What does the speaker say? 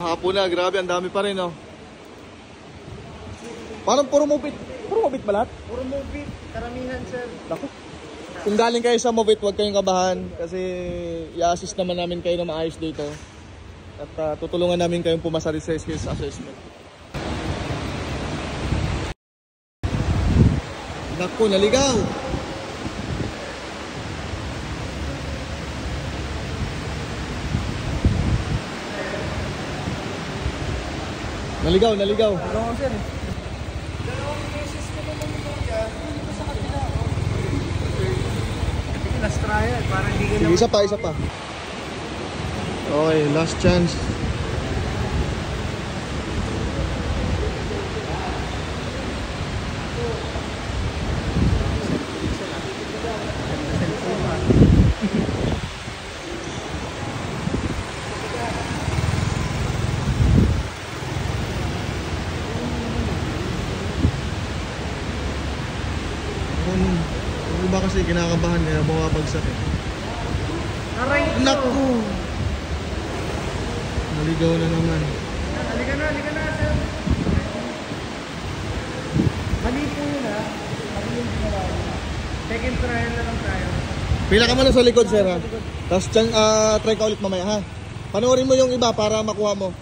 Hapon na, grabe, ang dami pa rin, oh. Parang puro mobit. Puro mobit ba lahat? Puro mobit, karamihan sir. Naku. Kung galing kayo sa mobit, huwag kayong kabahan. Kasi i-assist naman namin kayo na maayos dito. At tutulungan namin kayong pumasa rin sa skills assessment. Naku, naligaw! Naligaw, naligaw. Dalawang sir. Last trial, para hindi ka Sige, isa pa, isa pa. Okay, last chance. Ano ba kasi kinakabahan kaya bumabagsak eh. Aray! Naku! Naligaw na naman. Halika na sir. Mali po yun ha. Mali yung ginawa niya. Second trial na lang tayo. Pila ka muna sa likod, sir, ha? Tapos try ka ulit mamaya, ha? Panoorin mo yung iba para makuha mo.